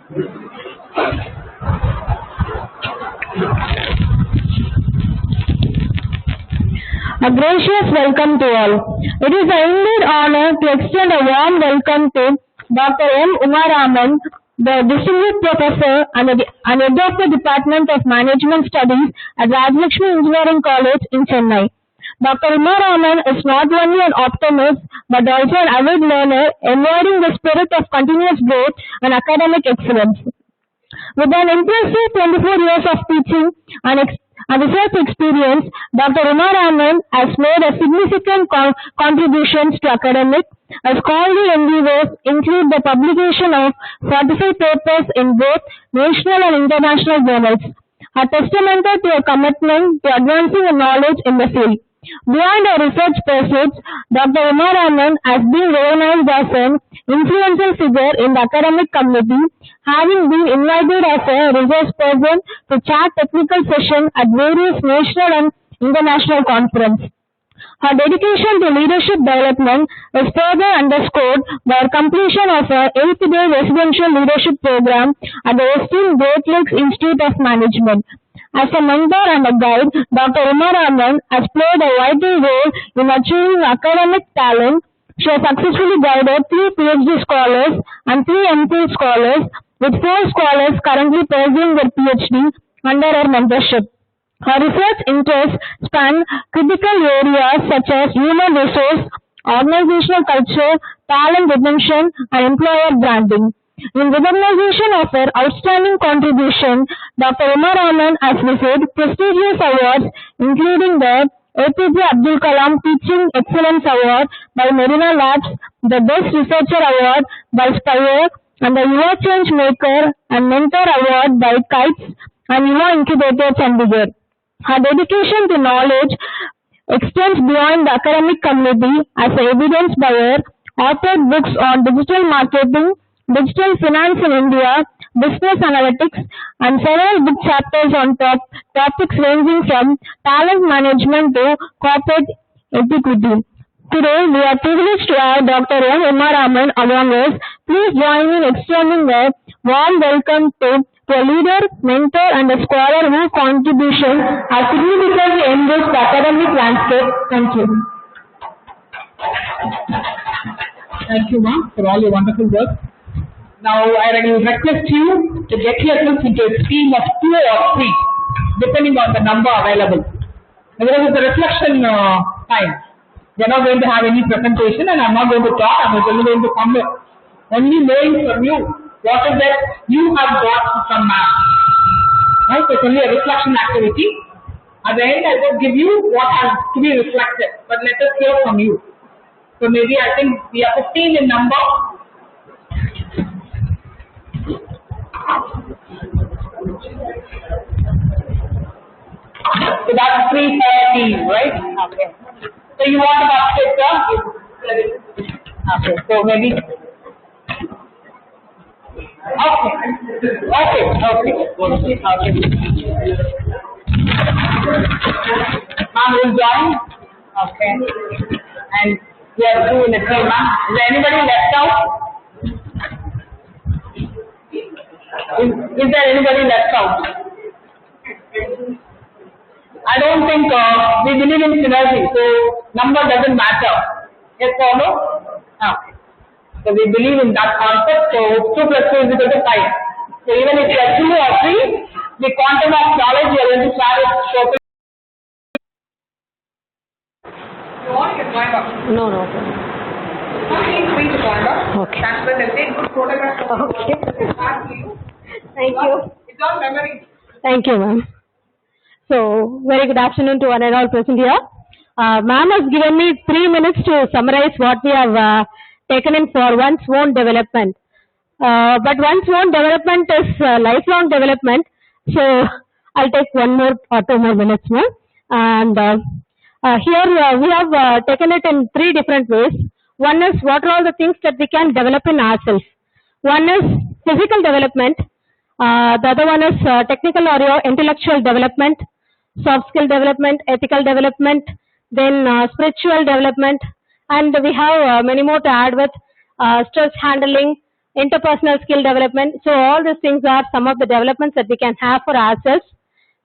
A gracious welcome to all. It is an indeed honor to extend a warm welcome to Dr. M. Raman, the Distinguished Professor and Head of the Department of Management Studies at Rajalakshmi Engineering College in Chennai. Dr. Raman is not only an optimist but also an avid learner, embodying the spirit of continuous growth and academic excellence. With an impressive 24 years of teaching and research experience, Dr. Raman has made a significant contributions to academic. Her scholarly endeavors include the publication of 45 papers in both national and international journals, a testament to her commitment to advancing knowledge in the field. Beyond her research pursuits, Dr. Raman has been recognized as an influential figure in the academic community, having been invited as a resource person to chair technical sessions at various national and international conferences. Her dedication to leadership development is further underscored by her completion of her 8th day residential leadership program at the Western Great Lakes Institute of Management. As a mentor and a guide, Dr. Raman has played a vital role in achieving academic talent. She has successfully guided 3 PhD scholars and 3 MPhil scholars, with 4 scholars currently pursuing their PhD under her mentorship. Her research interests span critical areas such as human resource, organizational culture, talent retention, and employer branding. In recognition of her outstanding contribution, Dr. Raman has received prestigious awards including the APJ Abdul Kalam Teaching Excellence Award by Medina Labs, the Best Researcher Award by Spire, and the Yuva Change Maker and Mentor Award by KITES and Yuva Incubator Chandigarh. Her dedication to knowledge extends beyond the academic community as evidenced by her authored books on digital marketing, digital finance in India, business analytics, and several book chapters on topics ranging from talent management to corporate etiquette. Today, we are privileged to have Dr. M. Raman among us. Please join me in extending a warm welcome to a leader, mentor, and a scholar whose contribution has significantly enriched the academic landscape. Thank you. Thank you, ma'am, for all your wonderful work. Now, I will request you to get yourself into a team of 2 or 3, depending on the number available. Now, there is a reflection time. We are not going to have any presentation, and I am not going to talk. I am only going to come only knowing from you what is that you have got from math. Right? So, it's only a reflection activity. At the end, I will give you what has to be reflected, but let us hear from you. So, maybe I think we are 15 in number. So that's 330, right? Okay. So you want about it, okay. So maybe. Okay. Ma'am will join. Okay. And we are 2 in the team, ma'am. Is there anybody left out? Is there anybody left out? I don't think we believe in synergy, so number doesn't matter. Yes or no? Okay. So we believe in that concept, so 2 plus 2 is equal to 5. So even if you are 2 or 3, the quantum of knowledge you are going to share is total. You want to join up? No. Please join up. Okay. That's when they take good photographs. Okay. Thank you. It's all memory. Thank you, ma'am. So, very good afternoon to one and all present here. Ma'am has given me 3 minutes to summarize what we have taken in for one's own development. But one's own development is lifelong development. So, I'll take 1 more or 2 more minutes more. And here we have taken it in 3 different ways. One is what are all the things that we can develop in ourselves. One is physical development. The other one is technical or your intellectual development, soft skill development, ethical development, then spiritual development, and we have many more to add with stress handling, interpersonal skill development. So all these things are some of the developments that we can have for ourselves.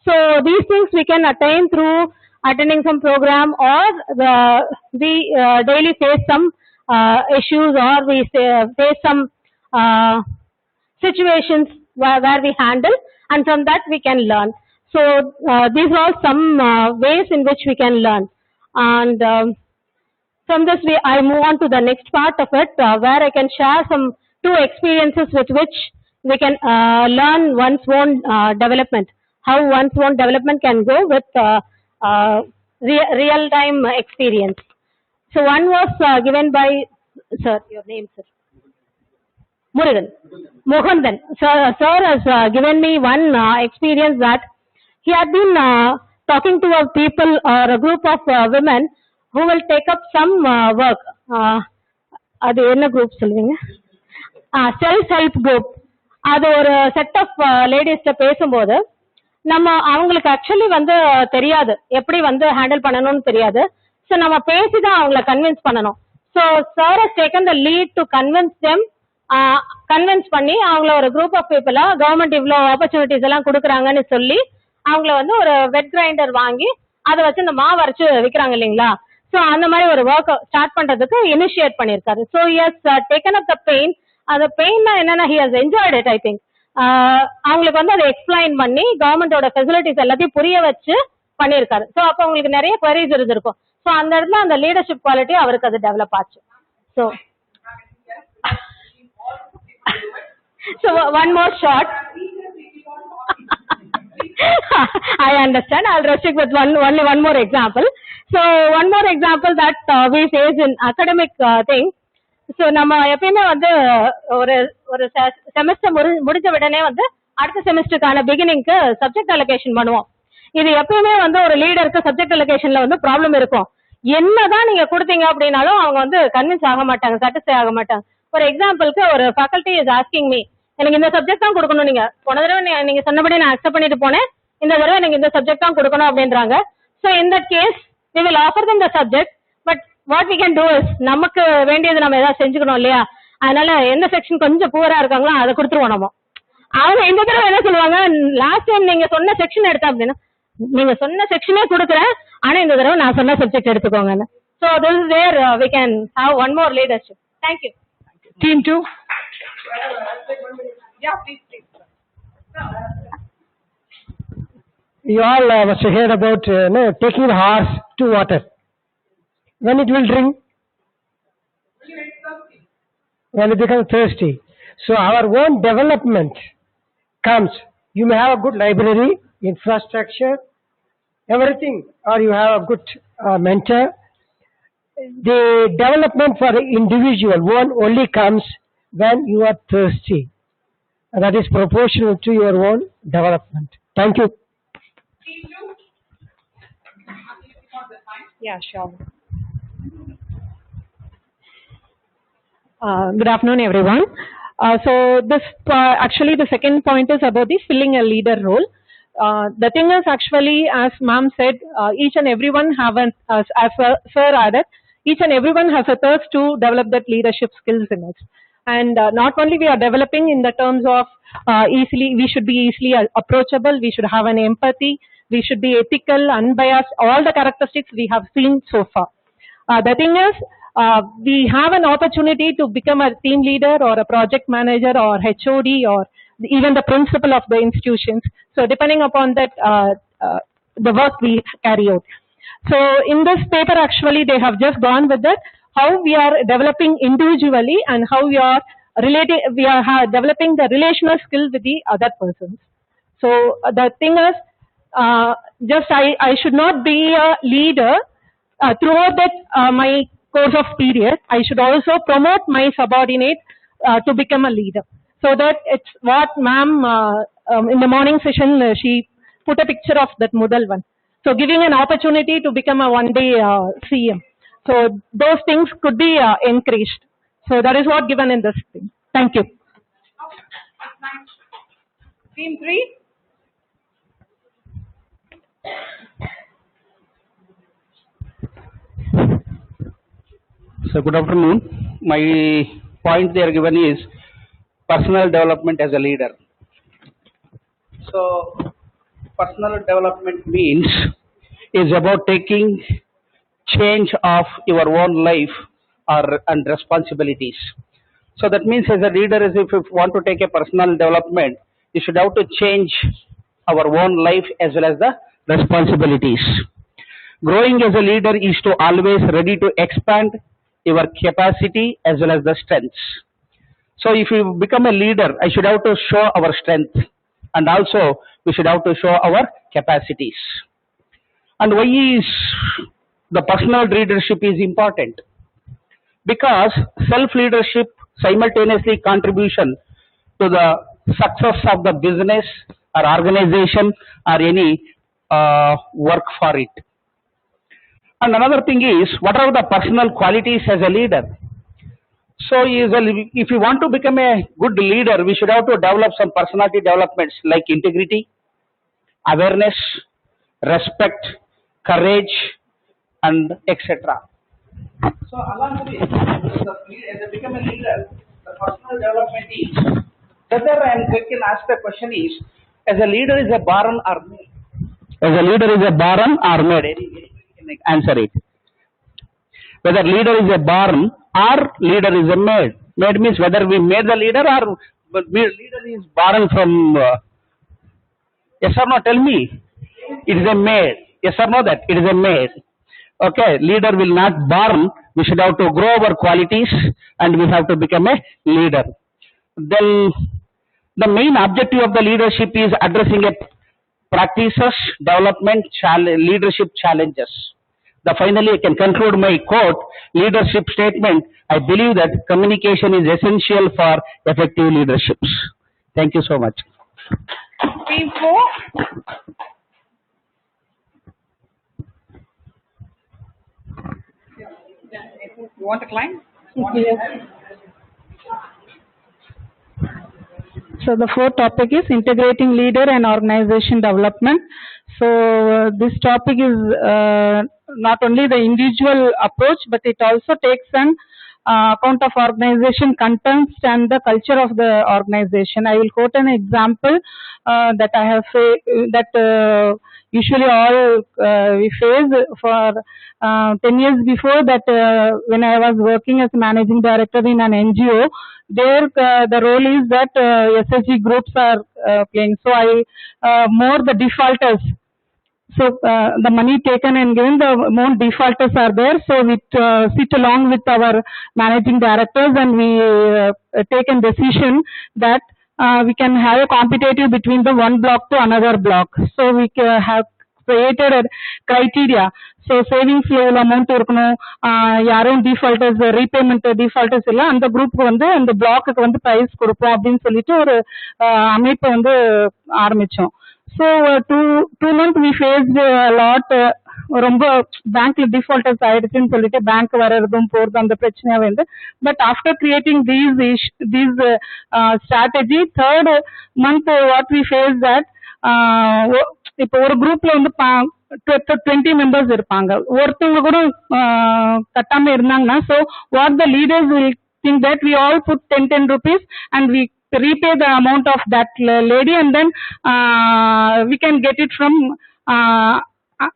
So these things we can attain through attending some program, or we daily face some issues, or we face some situations where we handle, and from that we can learn. So these are some ways in which we can learn. And from this I move on to the next part of it, where I can share some two experiences with which we can learn one's own development, how one's own development can go with real-time experience. So one was given by, sir, your name, sir? Mohandan. Sir has given me one experience that he had been talking to a people or a group of women who will take up some work. அது என்ன group சொல்லுவீங்க? Self help group. அது ஒரு set of ladies பேசும்போது நம்ம அவங்களுக்கு actually தெரியாது எப்படி ஹேண்டில் பண்ணணும்னு தெரியாது. ஸோ நம்ம பேசி தான் அவங்கள கன்வின்ஸ் பண்ணணும். So sir has taken the lead to convince பண்ணி அவங்கள ஒரு குரூப் ஆஃப் பீப்புளா கவர்மெண்ட் இவ்வளோ ஆப்பர்ச்சுனிட்டிஸ் எல்லாம் கொடுக்குறாங்கன்னு சொல்லி அவங்கள ஒரு வெட் கிரைண்டர் வாங்கி அதை வச்சு இந்த மாவு அரைச்சு விற்கிறாங்க இல்லைங்களா. ஸோ அந்த மாதிரி ஒரு ஒர்க் ஸ்டார்ட் பண்றதுக்கு இனிஷியேட் பண்ணியிருக்காரு. So he has taken up the pain. அந்த பெயின்னா என்னன்னா he has enjoyed it. I think அவங்களுக்கு அதை எக்ஸ்பிளைன் பண்ணி கவர்மெண்டோட ஃபெசிலிட்டிஸ் எல்லாத்தையும் புரிய வச்சு பண்ணியிருக்காரு. ஸோ அப்போ அவங்களுக்கு நிறைய குவரிஸ் இருந்திருக்கும். ஸோ அந்த இடத்துல அந்த லீடர்ஷிப் குவாலிட்டி அவருக்கு அது டெவலப் ஆச்சு. So one more shot. I understand. I'll restrict with only one more example. So one more example that we face in academic thing. So நம்ம எப்பயுமே ஒரு செமஸ்டர் முடிஞ்ச உடனே அடுத்த செமஸ்டருக்கான பிகினிங்க்கு சப்ஜெக்ட் அலோகேஷன் பண்ணுவோம். இது எப்பயுமே ஒரு லீடருக்கு சப்ஜெக்ட் அலோகேஷன்ல ப்ராப்ளம் இருக்கும். என்னதான் நீங்க கொடுத்தீங்க அப்படின்னாலும் அவங்க கன்வின்ஸ் ஆக மாட்டாங்க, சாட்டிஸ்ஃபை ஆக மாட்டாங்க. ஒரு எக்ஸாம்பிளுக்கு ஒரு ஃபேக்கல்டி இஸ் ஆஸ்கிங் மீ, எனக்கு இந்த சப்ஜெக்ட் தான் கொடுக்கணும், நீங்க போன தடவை நீங்க சொன்னபடி நான் அக்செப்ட் பண்ணிட்டு போனேன், இந்த தடவை எனக்கு இந்த சப்ஜெக்ட் தான் கொடுக்கணும் அப்படின்றாங்க. So in that case we will offer them the subject, but what we can do is நமக்கு வேண்டியது நம்ம ஏதாவது செஞ்சுக்கணும் இல்லையா. அதனால எந்த செக்ஷன் கொஞ்சம் புவரா இருக்காங்களோ அதை கொடுத்துருவோம் நம்ம. அவங்க இந்த தடவை என்ன சொல்லுவாங்க, லாஸ்ட் டைம் நீங்க சொன்ன செக்ஷன் எடுத்தா அப்படின்னா நீங்க சொன்ன செக்ஷனே கொடுக்குறேன், ஆனா இந்த தடவை நான் சொன்ன சப்ஜெக்ட் எடுத்துக்கோங்க. So this is where we can have one more leadership. Thank you. Team 2. Yeah, please. You all must have heard about taking the horse to water. When it will drink? When it becomes thirsty. So our own development comes. You may have a good library, infrastructure, everything, or you have a good mentor. The development for the individual one only comes when you are thirsty. And that is proportional to your own development. Thank you. Yeah, sure. Good afternoon, everyone. So this actually the second point is about the filling a leader role. The thing is actually, as ma'am said, each and everyone have as sir added, each and everyone has a thirst to develop that leadership skills in us. And not only we are developing in the terms of we should be easily approachable, we should have an empathy, we should be ethical, unbiased, all the characteristics we have seen so far. The thing is, we have an opportunity to become a team leader or a project manager or HOD or even the principal of the institutions. So depending upon that, the work we carry out. So in this paper actually they have just gone with that, how we are developing individually and how we are developing the relational skills with the other persons. So the thing is, just I should not be a leader throughout that my course of period. I should also promote my subordinate to become a leader. So that it's what ma'am in the morning session she put a picture of that Mudal one. So giving an opportunity to become a one-day CM. So those things could be encouraged. So that is what given in this thing. Thank you. Team 3. So good afternoon. My point there given is personal development as a leader. So, personal development means is about taking change of your own life and responsibilities. So that means as a leader, is if you want to take a personal development, you should have to change our own life as well as the responsibilities. Growing as a leader is to always ready to expand your capacity as well as the strengths. So if you become a leader, I should have to show our strength, and also we should have to show our capacities. And why is the personal leadership is important? Because self-leadership simultaneously contribution to the success of the business or organization or any work for it. And another thing is, what are the personal qualities as a leader? So if you want to become a good leader, we should have to develop some personality developments like integrity, awareness, respect, courage, and etc. So along with this, as I become a leader, the personal development is, whether I can ask the question is, as a leader is a born or made? As a leader is a born or made? Any can answer it. Whether leader is a born or leader is a made. Made means whether we made the leader or leader is born from. Yes or no? Tell me. It is a made. Yes or no? That it is a made. Okay, leader will not born. We should have to grow our qualities and we have to become a leader. Then the main objective of the leadership is addressing a practices, development, leadership challenges. Finally, I can conclude my quote, leadership statement. I believe that communication is essential for effective leaderships. Thank you so much. Before you want to climb? So the fourth topic is integrating leader and organization development. So this topic is not only the individual approach, but it also takes an account of organization context and the culture of the organization. I will quote an example that I have usually all we face for 10 years before that when I was working as managing director in an NGO, there the role is that SSG groups are playing. So I more the defaulters. So the money taken and given, the amount defaulters are there. So we sit along with our managing directors and we take a decision that we can have a competitive between the one block to another block. So we have created a criteria. So savings level amount இருக்கணும், யாரும் defaulters repayment defaulters இல்ல, அந்த குரூப்புக்கு வந்து அந்த பிளாக்குக்கு வந்து price கொடுப்போம் அப்படின்னு சொல்லிட்டு ஒரு அமைப்பை வந்து ஆரம்பிச்சோம். So two months we faced a lot. ரொம்ப பேங்க்ல டிஃபால்டர்ஸ் ஆயிடுச்சுன்னு சொல்லிட்டு பேங்க் வர்றதும் போறதும் அந்த பிரச்சனையா வந்து. But after creating these strategy, third month what we faced that இப்போ ஒரு குரூப்ல வந்து 20 மெம்பர்ஸ் இருப்பாங்க, ஒருத்தவங்க கூட கட்டாம இருந்தாங்கன்னா, so what the leaders will think that we all put 10 rupees and we repay the amount of that lady and then we can get it from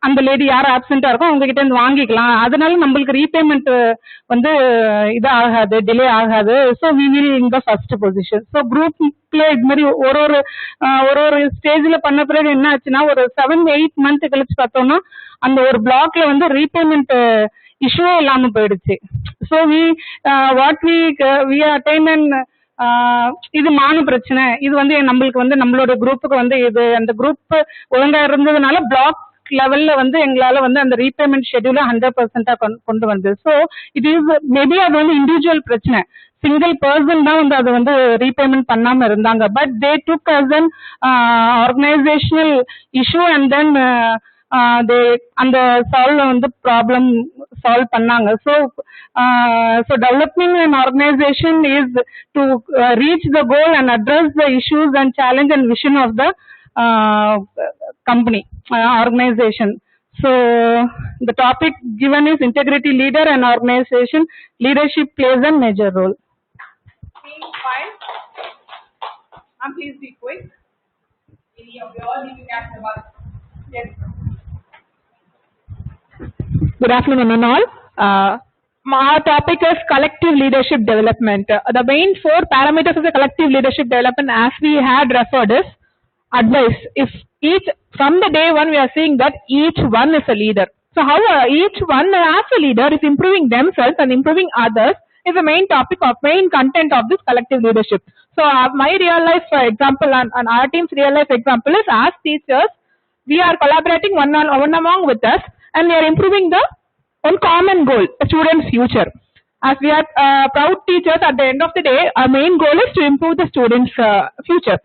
அந்த லேடி யார் ஆப்சென்டா இருக்கோ அவங்க கிட்ட இருந்து வாங்கிக்கலாம். அதனால நம்மளுக்கு ரீபேமெண்ட் வந்து இது ஆகாது, டிலே ஆகாது. So we will in the first position. So குரூப்ல இது மாதிரி ஒரு ஸ்டேஜ்ல பண்ண பிறகு என்ன ஆச்சுன்னா, ஒரு 7-8 மந்த் கழிச்சு பார்த்தோம்னா அந்த ஒரு பிளாக்ல வந்து ரீபேமெண்ட் இஷ்யூவே இல்லாம போயிடுச்சு. So what we attain and இது மான பிரச்சனை, இது வந்து நம்மளுக்கு வந்து நம்மளோட குரூப்புக்கு வந்து இது அந்த குரூப் ஒழுங்கா இருந்ததுனால பிளாக் லெவல்ல வந்து எங்களால வந்து அந்த ரீபேமெண்ட் ஷெட்யூல 100% கொண்டு வந்து. ஸோ இட் இஸ் மேபி அது வந்து இண்டிவிஜுவல் பிரச்சனை, சிங்கிள் பர்சன் தான் வந்து அதை வந்து ரீபேமெண்ட் பண்ணாம இருந்தாங்க. But they took as an organisational issue and then அந்த சால்வ் வந்து ப்ராப்ளம் சால்வ் பண்ணாங்க. So developing an organization is to reach the goal and address the issues and challenge and vision of the company organization. So the topic given is integrity leader and organization leadership plays a major role. Ma'am, please be quick. We all need to catch the bus. Yes. Good afternoon, all. Our topic is collective leadership development. The main four parameters of the collective leadership development, as we had referred, is advice. If each, from the day one, we are seeing that each one is a leader. So how each one as a leader is improving themselves and improving others is the main topic of main content of this collective leadership. So my real life example and our team's real life example is, as teachers, we are collaborating one among with us, and we are improving the one common goal, a student's future. As we are proud teachers, at the end of the day, our main goal is to improve the student's future.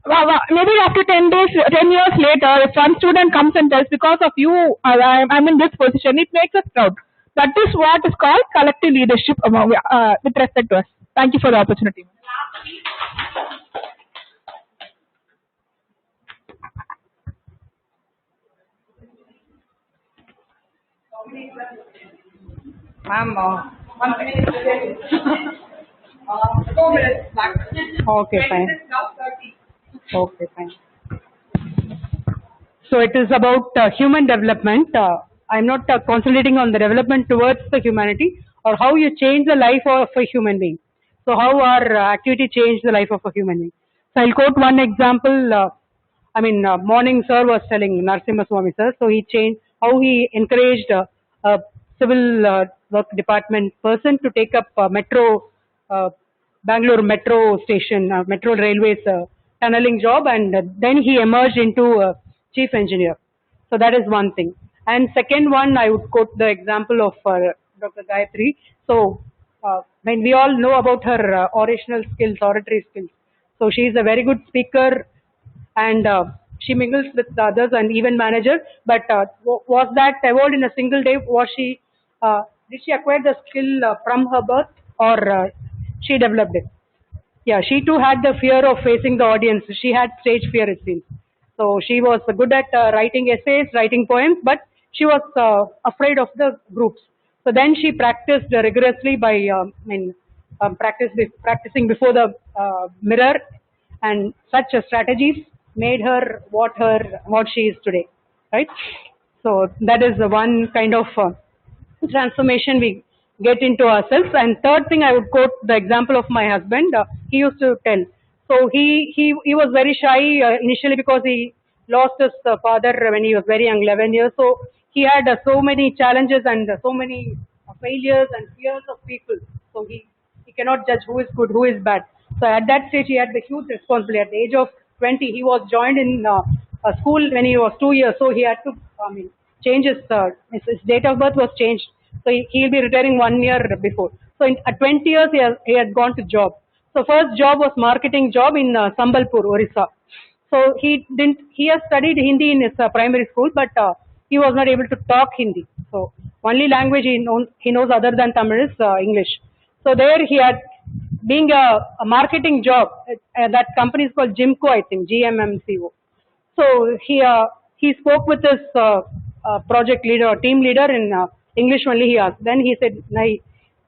Maybe after 10 years later, if one student comes and tells, because of you, I'm in this position, it makes us proud. That is what is called collective leadership with respect to us. Thank you for the opportunity. Ma'am, 1 minute. 4 minutes back. Okay, fine. Now 30. Okay, fine. So it is about human development. I'm not concentrating on the development towards the humanity or how you change the life of a human being. So how our activity changed the life of a human being. So I'll quote one example. Morning sir was telling, Narasimha Swami sir, so he changed how he encouraged a civil work department person to take up Bangalore metro station, metro railways tunneling job, and then he emerged into chief engineer. So that is one thing. And second one, I would quote the example of Dr.R.Gayathri. So when we all know about her orational skills, oratory skills. So she is a very good speaker, and she mingles with the others and even manager. But was that evolved in a single day? Was she did she acquire the skill from her birth, or she developed it? Yeah, she too had the fear of facing the audience. She had stage fear, it seems. So she was good at writing essays, writing poems, but she was afraid of the groups. So then she practiced rigorously by practicing before the mirror, and such strategies made her what she is today, right? So that is the one kind of transformation we get into ourselves. And third thing, I would quote the example of my husband. He used to tell. So he was very shy initially because he lost his father when he was very young, 11 years. So he had so many challenges and so many failures and fears of people. So he cannot judge who is good, who is bad. So at that stage, he had the huge responsibility. At the age of 20, he was joined in a school when he was 2 years. So he had to change his date of birth was changed. So he'll be retiring 1 year before. So at 20 years, he had gone to job. So first job was marketing job in Sambalpur, Orissa. So he has studied Hindi in his primary school, but he was not able to talk Hindi. So only language he knows other than Tamil is English. So there he had, being a marketing job, that company is called Jimco, I think, GMMCO. So he spoke with his project leader or team leader in English only, he asked. Then he said, "Nahi,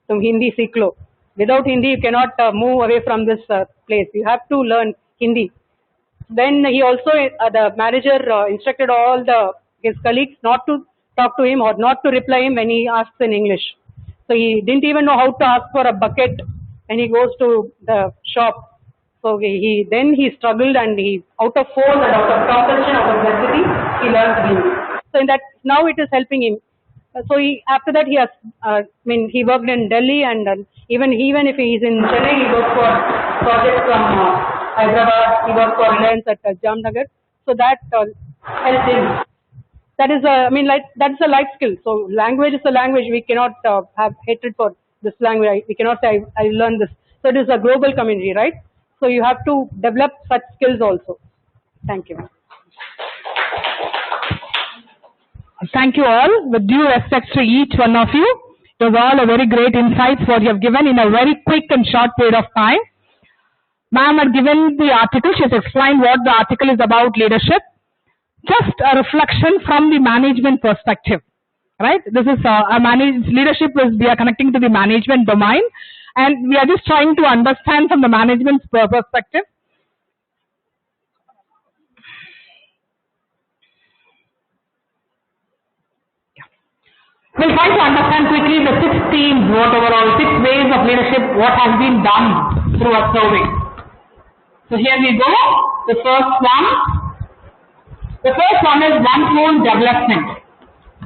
tum Hindi seekh lo. Without Hindi, you cannot move away from this place. You have to learn Hindi." Then he also, the manager instructed all his colleagues not to talk to him or not to reply him when he asks in English. So he didn't even know how to ask for a bucket when he goes to the shop. So he struggled, and he, out of force and out of compulsion, out of necessity, he learned Hindi. So in that, now it is helping him. So after that he has, he worked in Delhi, and even if he is in Chennai, he worked for projects from Hyderabad, he worked for Reliance at Jamnagar. So that helped him. That is that's a life skill. So language is a language. We cannot have hatred for this language. We cannot say I learned this. So it is a global community, right? So you have to develop such skills also. Thank you. Thank you all. With due respect to each one of you, you have all a very great insights what you have given in a very quick and short period of time. Ma'am had given the article. She has explained what the article is about, leadership. Just a reflection from the management perspective, right? This is leadership is, we are connecting to the management domain, and we are just trying to understand from the management perspective try to understand quickly the 6 themes, whatever, or 6 ways of leadership, what has been done through a survey. So here we go. The first one. The first one is one's own development.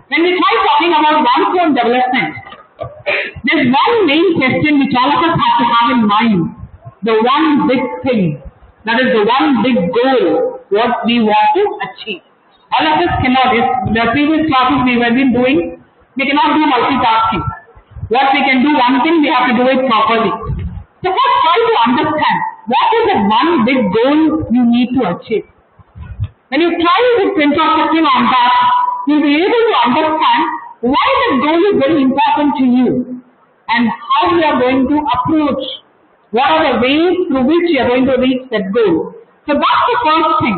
When we try talking about one's own development, there's one main question which all of us have to have in mind. The one big thing. That is the one big goal, what we want to achieve. All of us cannot, if the previous classes we have been doing, we cannot do multitasking. What we can do one thing, we have to do it properly. So first try to understand, what is the one big goal you need to achieve? When you try with introspection on that, you'll be able to understand why that goal is very important to you and how you are going to approach. What are the ways through which you are going to reach that goal? So that's the first thing.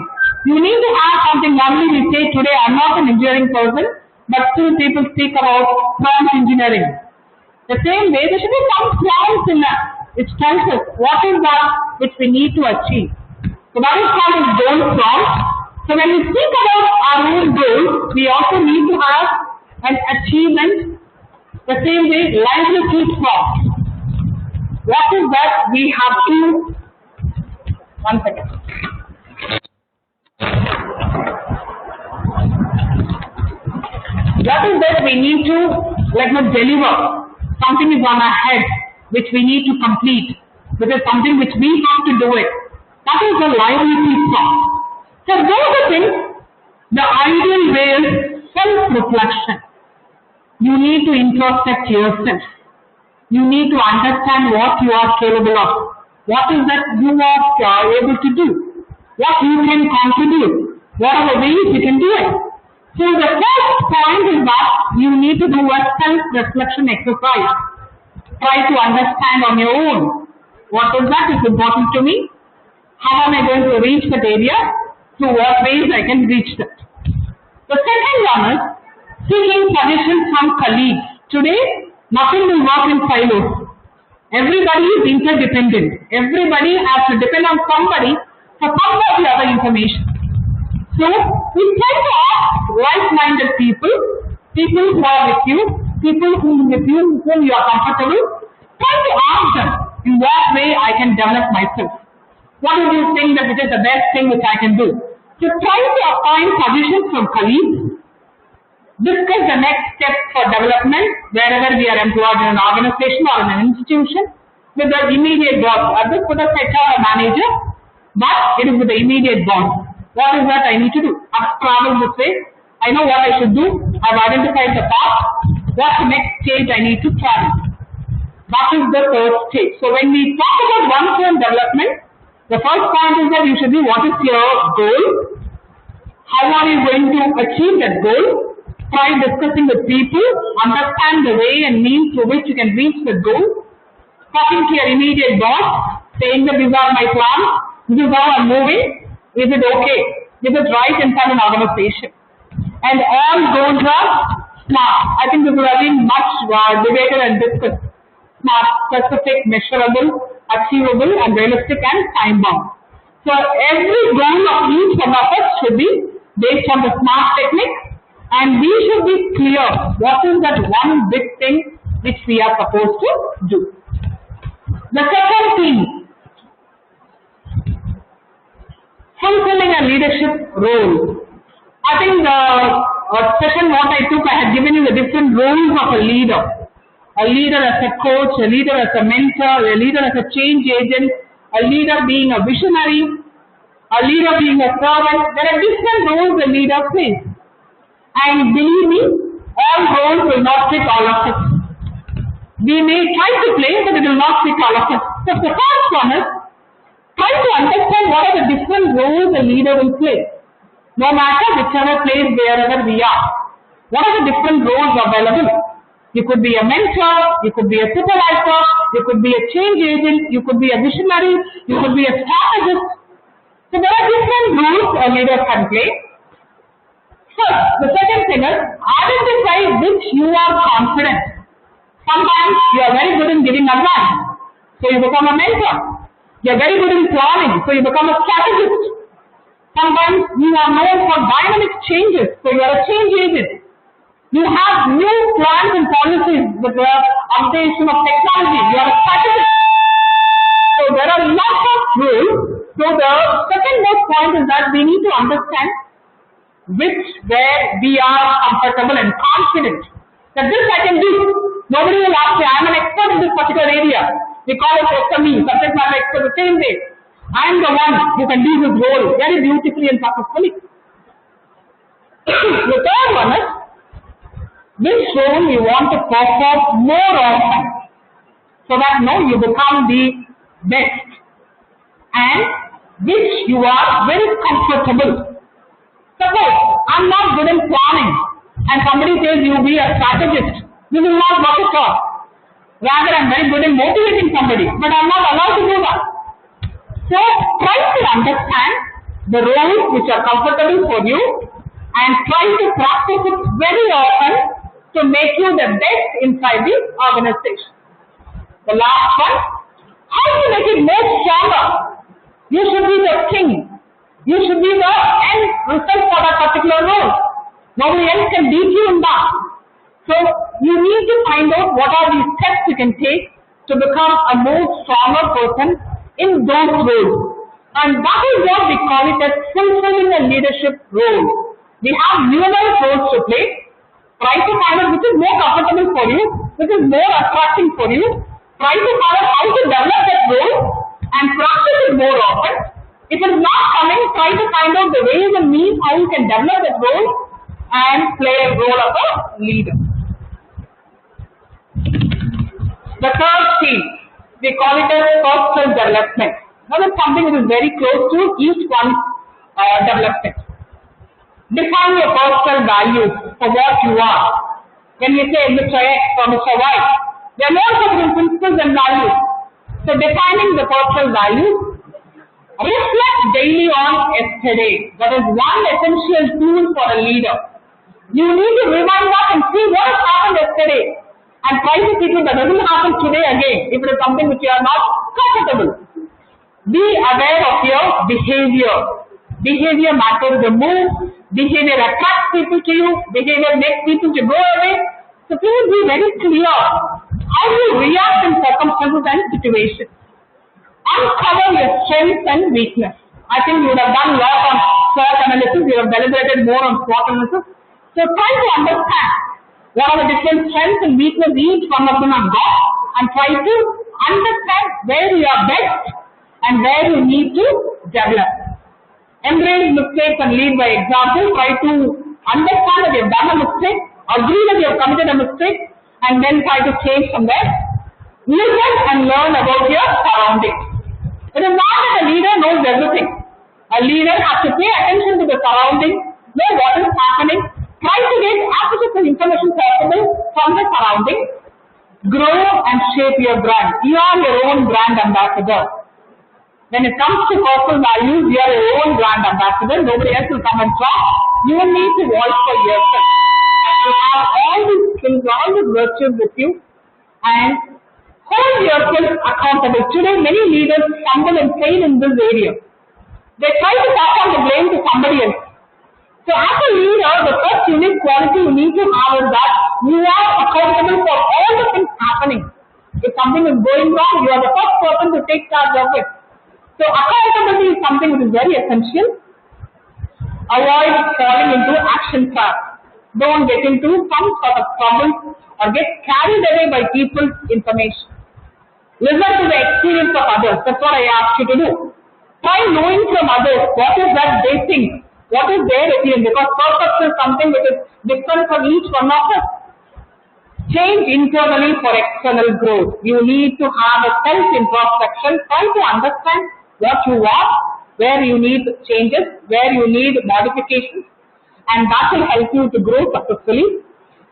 You need to have something. Normally we say today I'm not an engineering person, but still people speak about prompt engineering. The same way there should be some prompts in that which tells us what is that which we need to achieve. So that is called as goal prompt. So when we think about our own goals, we also need to have an achievement. The same way livelihood prompt. What is that we have to, one second. What is that we need to deliver? Something is on our head which we need to complete. This is something which we have to do it. That is the livelihood prompt. So those are things, the ideal way is self-reflection. You need to introspect yourself. You need to understand what you are capable of. What is that you are able to do? What you can contribute? What are the ways you can do it? So the first point is that you need to do a self-reflection exercise. Try to understand on your own. What is that is important to me? How am I going to reach that area? Through what ways I can reach that? The second one is seeking suggestions from colleagues. Today, nothing will work in silos. Everybody is interdependent. Everybody has to depend on somebody for some of the other information. So, we try to ask like-minded people, people who are with you, people whom you are comfortable. Try to ask them, in what way I can develop myself. What do you think that it is the best thing which I can do? So try to find suggestions from colleagues. Discuss the next step for development wherever we are employed in an organization or in an institution with the immediate boss. At this put aside a manager, but it is with the immediate boss. What is that I need to do? I've traveled this way. I know what I should do. I've identified the path. What's the next stage I need to travel? That is the third stage. So when we talk about one-term development, the first point is that you should be what is your goal? How are you going to achieve that goal? Try discussing with people, understand the way and means through which you can reach the goal. Talking to your immediate boss, saying that these are my plans, this is how I'm moving, is it okay? Is it right inside an organization? And all goals are SMART. I think this would have been much debated and discussed. SMART, specific, measurable, achievable and realistic and time bound. So every goal of each one of us should be based on the SMART technique and we should be clear what is that one big thing which we are supposed to do. The second thing, fulfilling a leadership role. I think the session what I took, I had given you the different roles of a leader. A leader as a coach, a leader as a mentor, a leader as a change agent, a leader being a visionary, a leader being a servant. There are different roles a leader plays. And believe me, all roles will not fit all of us. We may try to play, but it will not fit all of us. So the first one is, try to understand what are the different roles a leader will play. No matter whichever place, wherever we are. What are the different roles available? You could be a mentor, you could be a supervisor, you could be a change agent, you could be a visionary, you could be a strategist. So there are different roles a leader can play. First, the second thing is, identify which you are confident. Sometimes you are very good in giving advice, so you become a mentor. You are very good in planning, so you become a strategist. Sometimes you are known for dynamic changes, so you are a change agent. You have new plans and policies with the updation of technology. You are a strategist. So there are lots of rules. So the second most point is that we need to understand where we are comfortable and confident. That this I can do. Nobody will ask me, I am an expert in this particular area. We call it SME, subject matter expert, the same way. I am the one who can do this role very beautifully and successfully. The third one is, which role you want to perform more often, so that you become the best, and which you are very comfortable. Suppose I'm not good in planning and somebody says you be a strategist, this will not work at all. Rather, I'm very good in motivating somebody, but I'm not allowed to do that. So try to understand the roles which are comfortable for you and try to practice it very often to make you the best inside the organization. The last one, how to make it more stronger. You should be the king. You should be the end result for that particular role. Nobody else can beat you in that. So you need to find out what are the steps you can take to become a more stronger person in those roles. And that is what we call it as fulfilling a leadership role. We have numerous roles to play. Try to find out which is more comfortable for you, which is more attractive for you. Try to find out how to develop that role and practice it more often. If it is not coming, try to find out the ways and means how you can develop that role and play a role of a leader. The third theme, we call it as personal development. Now that's something that is very close to each one's development. Define your personal values for what you are. When we say Mr. X or Mr. Y, there are more certain principles and values. So defining the personal values, reflect daily on yesterday. That is one essential tool for a leader. You need to rewind back and see what has happened yesterday and try to see that doesn't happen today again if it is something which you are not comfortable. Be aware of your behavior. Behavior matters the most. Behavior attracts people to you. Behavior makes people to go away. So please be very clear how you react in circumstances and situations. Uncover your strengths and weakness. I think you would have done a lot on SWOT analysis. You have deliberated more on SWOT analysis. So try to understand what are the different strengths and weaknesses each one of them have got, and try to understand where you are best and where you need to develop. Embrace mistakes and lead by example. Try to understand that you have done a mistake, agree that you have committed a mistake, and then try to change from there. Listen and learn about your surroundings. It is not that a leader knows everything. A leader has to pay attention to the surroundings, know what is happening, try to get as much information possible from the surroundings, grow and shape your brand. You are your own brand ambassador. When it comes to personal values, you are your own brand ambassador. Nobody else will come and talk. You need to voice for yourself. And you have all these skills, all these virtues with you, and hold yourself accountable. Today, many leaders stumble and fail in this area. They try to pass on the blame to somebody else. So as a leader, the first unique quality you need to have is that you are accountable for all the things happening. If something is going wrong, you are the first person to take charge of it. So accountability is something which is very essential. Avoid falling into action traps. Don't get into some sort of trouble or get carried away by people's information. Listen to the experience of others. That's what I asked you to do. Try knowing from others what is that they think, what is their opinion, because perception is something which is different from each one of us. Change internally for external growth. You need to have a self-introspection. Try to understand what you want, where you need changes, where you need modifications, and that will help you to grow successfully.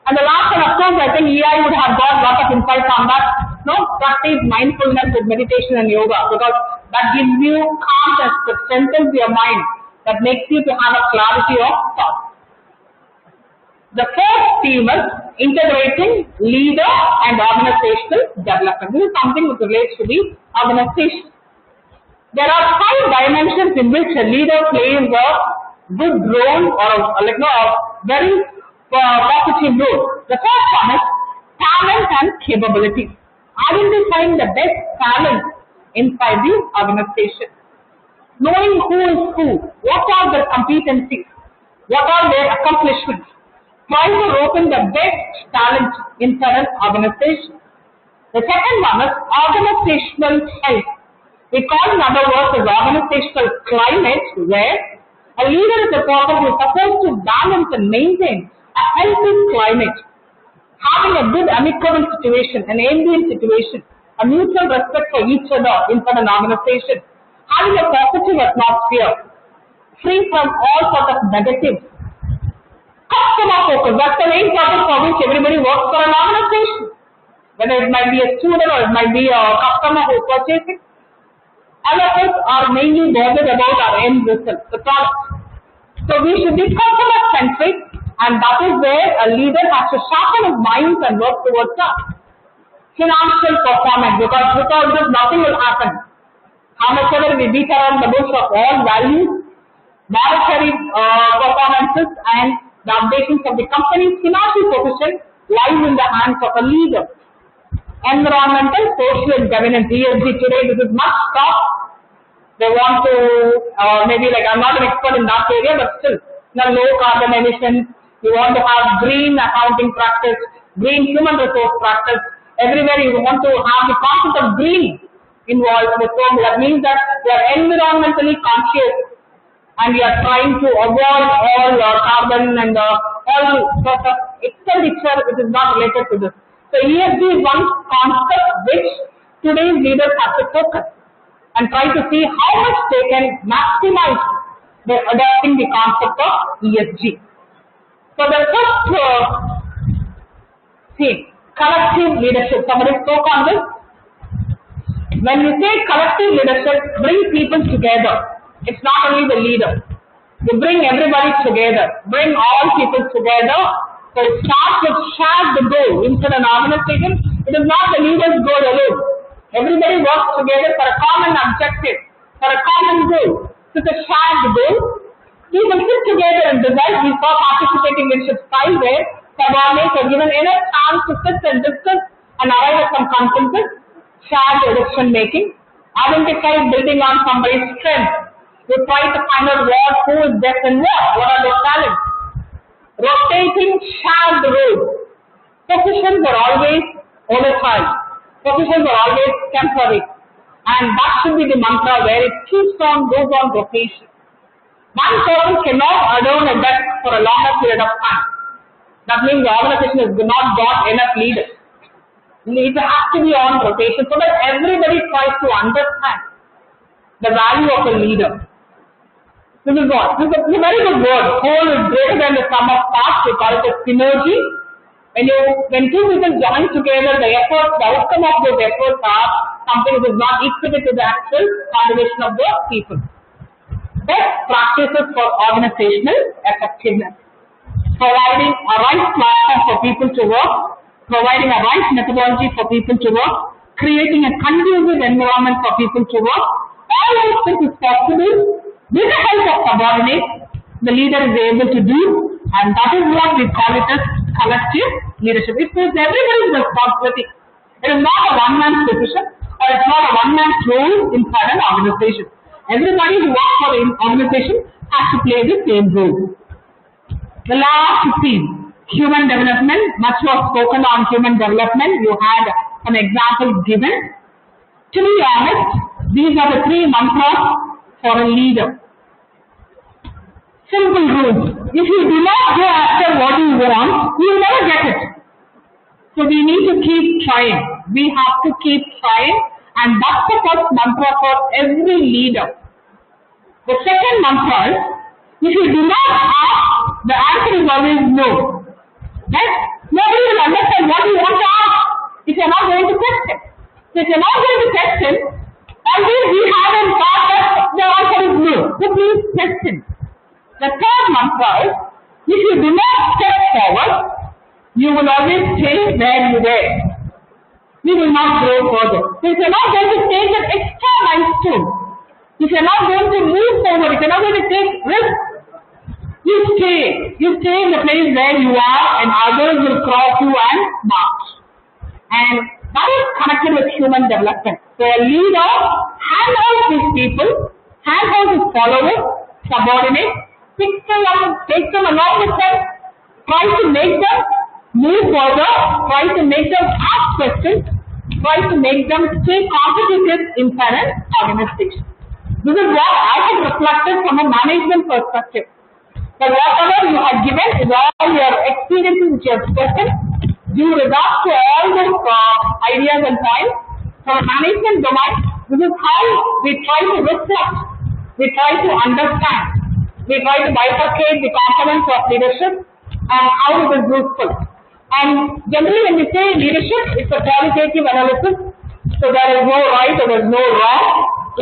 And the last one, of course, I think EI would have got a lot of insights on that. Practice mindfulness with meditation and yoga, because that gives you calmness, that strengthens your mind, that makes you to have a clarity of thought. The fourth theme is integrating leader and organizational development. This is something which relates to the organization. There are 5 dimensions in which a leader plays a good role or a very positive role. The first one is talent and capabilities. Identifying the best talent inside the organization. Knowing who is who, what are their competencies, what are their accomplishments. Try to open the best talent inside an organization. The second one is organizational health. We call in other words as organizational climate, where a leader is a person who is supposed to balance and maintain a healthy climate. Having a good amicable situation, an ambient situation, a mutual respect for each other inside an organization. Having a positive atmosphere, free from all sorts of negatives. Customer focus, that's the main purpose for which everybody works for an organization. Whether it might be a student or it might be a customer who is purchasing. All of us are mainly bothered about our end result, the product. So we should be customer centric, and that is where a leader has to sharpen his mind and work towards that. Financial performance, because without this nothing will happen. How much ever we beat around the bush of all values, monetary performances and the updations of the company's financial position lies in the hands of a leader. Environmental, social and governance, ESG today, this is much talk. They want to, maybe like I'm not an expert in that area, but still, low carbon emissions, you want to have green accounting practice, green human resource practice, everywhere you want to have the concept of green involved in the form. That means that you are environmentally conscious and you are trying to avoid all carbon and all sorts of expenditure which is not related to this. So ESG is one concept which today's leaders have to focus and try to see how much they can maximize by adopting the concept of ESG. So the first collective leadership. Somebody spoke on this. When we say collective leadership, bring people together. It's not only the leader. You bring everybody together. Bring all people together. So it starts with share the goal. Instead of an organization, it is not the leader's goal alone. Everybody works together for a common objective, for a common goal. So it's a shared goal. People sit together and decide. We saw participating leadership style where subordinates are given enough chance to sit and discuss and arrive at some consensus. Shared decision making. Identify building on somebody's strength. We try to find out who is best and what are their talents. Rotating shared roles. Positions are always volatile. Positions are always temporary. And that should be the mantra where it keeps on, goes on rotation. One person cannot adorn a desk for a longer period of time. That means the organization has not got enough leaders. It has to be on rotation so that everybody tries to understand the value of a leader. This is what? This is a very good word. Whole is greater than the sum of parts. We call it a synergy. When two people join together, the outcome of those efforts are something that is not equal to the actual combination of the people. Best practices for organizational effectiveness. Providing a right platform for people to work, providing a right methodology for people to work, creating a conducive environment for people to work. All these things is possible with the help of subordinates. The leader is able to do, and that is what we call it as collective leadership. It is everybody's responsibility. It is not a one-man's decision, or it's not a one-man's role inside an organization. Everybody who works for an organization has to play the same role. The last theme, human development. Much was spoken on human development. You had some examples given. To be honest, these are the three mantras for a leader. Simple rules. If you do not go after what you want, you will never get it. So we need to keep trying. We have to keep trying, and that's the first mantra for every leader. The second mantra is, if you do not ask, the answer is always no. Right? Nobody will understand what you want to ask if you are not going to question. So if you are not going to question, always we have in thought that the answer is no. So please question. The third mantra is, if you do not step forward, you will always stay where you were. You will not grow further. So if you are not going to take that extra milestone, if you are not going to move forward, if you are not going to take risks, You stay in the place where you are and others will cross you and march. And that is connected with human development. So a leader handholds his people, handholds his followers, subordinates, picks them up, takes them along with them, tries to make them move further, tries to make them ask questions, tries to make them stay competitive inside an organization. This is what I have reflected from a management perspective. But whatever you have given is all your experiences which you have spoken, due regards to all those ideas and points. From a management domain, this is how we try to reflect, we try to understand, we try to bifurcate the components of leadership and how it is useful. And generally when we say leadership, it's a qualitative analysis, so there is no right or there is no wrong.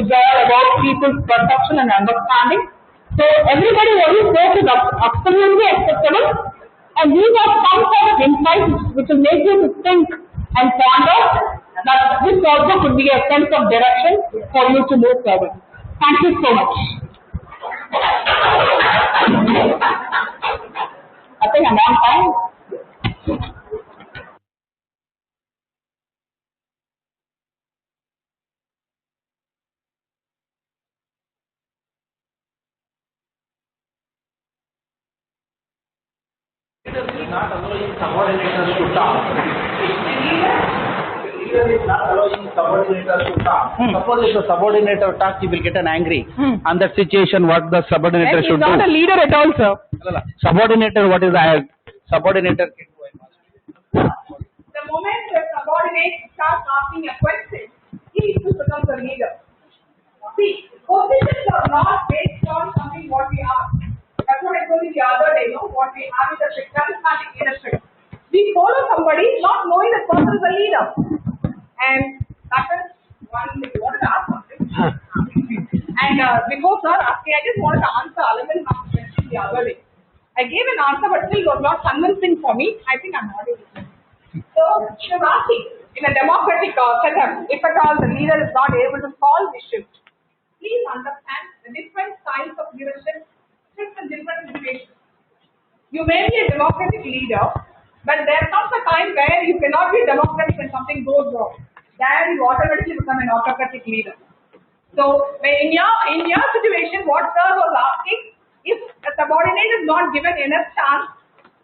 It's all about people's perception and understanding. So everybody what you spoke is absolutely acceptable, and these are some sort of insights which will make you to think and ponder that this also could be a sense of direction for you to move forward. Thank you so much. I think I'm on time. Not allowing subordinators to talk. The leader is not allowing subordinators to talk. Suppose if the subordinator talks, he will get an angry. And that situation, what the subordinator should do? He's not a leader at all, sir. Subordinator, what is the subordinator? The moment the subordinate starts asking a question, he becomes a leader. See, positions are not based on something what we are. That's what I told you the other day, what we have is a charismatic leadership. We follow somebody not knowing the person is a leader. And that is one thing. You wanted to ask something. And before sir asking, I just wanted to answer Alamin's question the other day. I gave an answer but still was not convincing for me. I think I'm not able to. So she was asking, in a democratic setup, if at all the leader is not able to solve issues, please understand the different styles of leadership fits in different situations. You may be a democratic leader, but there comes a time where you cannot be democratic when something goes wrong. There you automatically become an autocratic leader. So in your situation, what sir was asking, if a subordinate is not given enough chance,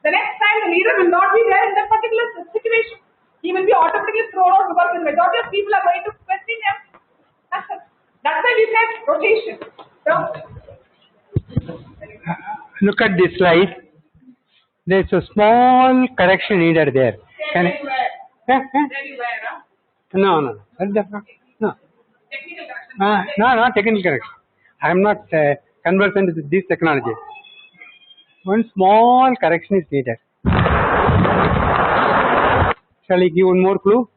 the next time the leader will not be there in that particular situation. He will be automatically thrown out because the majority of people are going to question him. That's why we said rotation. So, Look at this slide. There's a small correction needed there. Can I? No. No. technical correction. No, not technical correction. I am not conversant with this technology. One small correction is needed. Shall I give one more clue?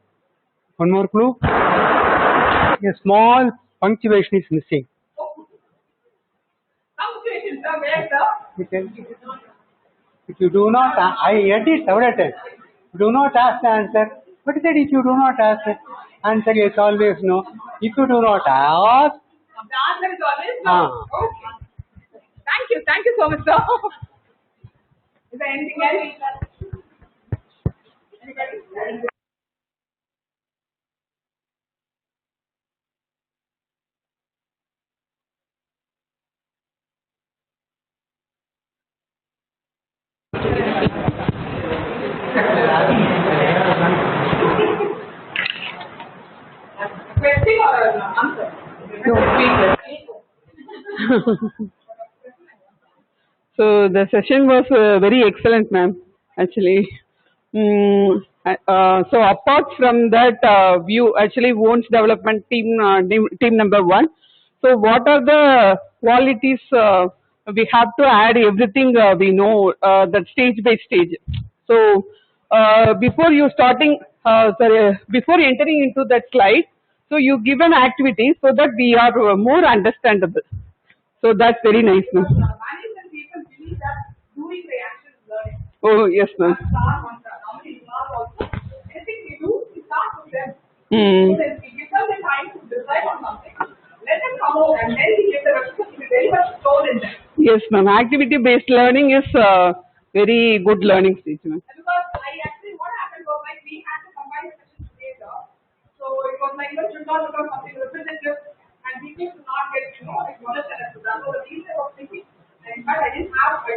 One more clue? A small punctuation is missing. Punctuation, sir, where, sir? If you do not, I heard it several times. Do not ask the answer. What is it if you do not ask? Answer is always no. If you do not ask. The answer is always no. Okay. Thank you so much, sir. Is there anything else? Anybody? Question or answer? So the session was very excellent, ma'am. Actually, so apart from that view, actually, Wounds Development team number 1. So what are the qualities we have to add? Everything we know that stage by stage. So before you before entering into that slide, so you give an activity so that we are more understandable. So that's very nice, ma'am. Management people believe that doing the action is learning. Oh, yes, ma'am. Normally, also, anything we do, we start with them. So then we give them the time to decide on something. Let them come out and then we give the rest of it very much stored in them. Yes, ma'am. Activity-based learning is very good learning stage, ma'am. Because I actually, what happened was like we had to combine sessions together. So it was like, should not become something repetitive and people should not get, like monotonous. So that's what the reason I was thinking. And in fact, I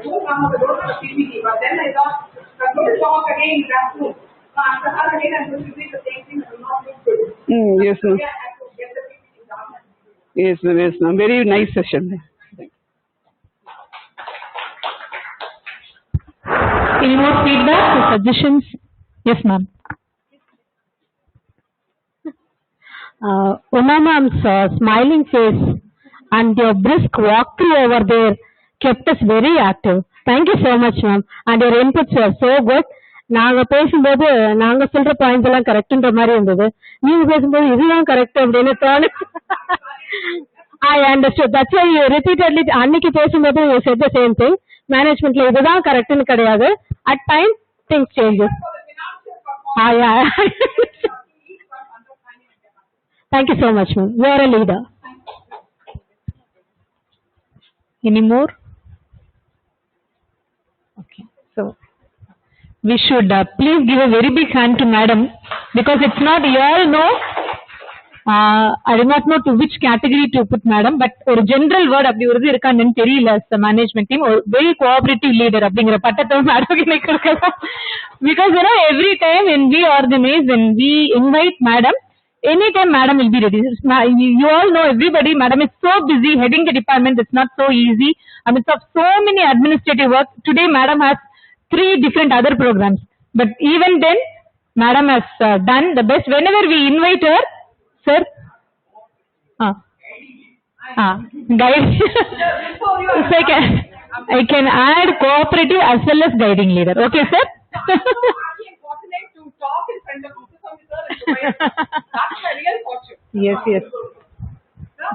don't have a PPT, but then I thought, I'm going to talk again in that room. So after that again, I'm going to repeat the same thing that will not look good. Yes, ma'am. Yeah, I have to get the PPT done. Yes, ma'am. Yes, ma'am. Very nice session. Any more feedback or suggestions? Yes, ma'am. Uma ma'am's smiling face and your brisk walkthrough over there kept us very active. Thank you so much, ma'am. And your inputs were so good. நாங்க பேசும்போது நாங்க சொல்ற points எல்லாம் கரெக்ட்ன்ற மாதிரி இருந்தது. நீங்க பேசும்போது இதுதான் கரெக்ட் அப்படின்னு தோணுச்சு. I understood. That's why you repeatedly அன்னைக்கு பேசும்போது you said the same thing. மேனேஜ்மெண்ட்ல இதுதான் கரெக்ட்னு கிடையாது. At times things changes. Yeah. Thank you so much, ma'am. You are a leader. Any more? Okay. So we should please give a very big hand to madam, because it's not, you all know, I do not know to which category to put madam, but ஒரு general word அப்படி ஒரு இது இருக்கான்னு தெரியல. as a management team ஒரு very cooperative leader அப்படிங்கிற பட்டத்தை madam எனக்கு கொடுக்கலாம். Because every time when we organize, when we invite madam, anytime madam will be ready. You all know, everybody, madam is so busy heading the department. It's not so easy. Amidst of so many administrative work, today madam has 3 different other programs. But even then, madam has done the best. Whenever we invite her, sir, guide. So I can add cooperative as well as guiding leader. Okay, sir? To talk in front of officer and that's a real fortune. Yes, yes.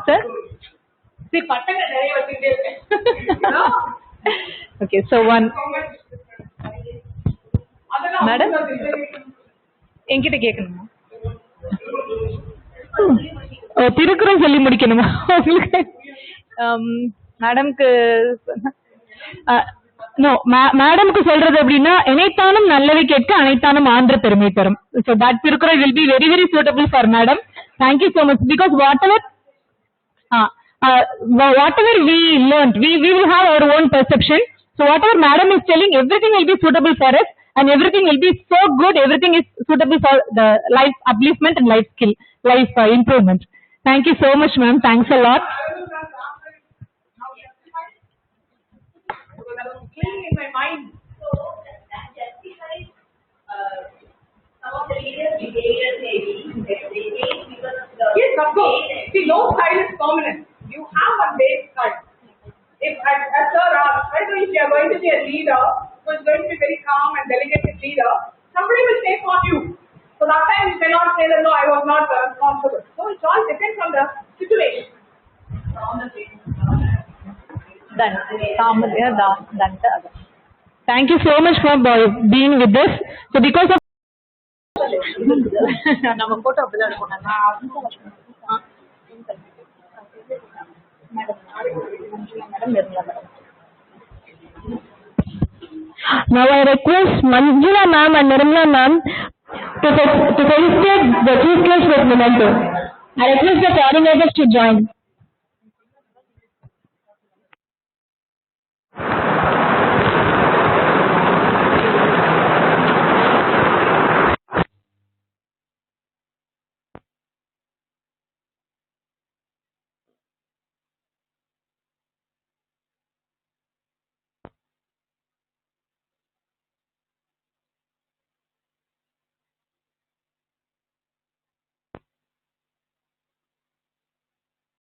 Sir? See, பட்டங்க நிறைய வச்சிட்டே இருக்கேன். Okay, so one. Madam? என்கிட்ட கேட்கணுமா? திருக்குறள் சொல்லி முடிக்கணுமா உங்களுக்கு? மேடம்க்கு no, மேடம்க்கு சொல்றது அப்படின்னா, இணைத்தானும் நல்லவை கேட்க அனைத்தானும் ஆன்ற பெருமை தரும். So that Thirukkural will be very very suitable for madam. Thank you so much, because whatever we learnt, we will have our own perception. So whatever madam is telling, everything will be suitable for us, and everything will be so good. Everything is suitable for the life upliftment and life skill, life improvement. Thank you so much, ma'am. Thanks a lot. Playing in my mind. So that justifies some of the leaders' behavior maybe. They change because of the. Yes, of course. See, no style is permanent. You have one base style. If as sir asked, I know if you are going to be a leader who is going to be very calm and delegated leader, somebody will take on you. So that time you cannot say that no, I was not responsible. So it all depends on the situation. Done. Thank you so much for being with us. So because of நம்ம photo அப்படிதான் எடுக்கணும். Now I request Manjula ma'am and Nirmala ma'am to felicitate the teachers with memento. I request the coordinators to join.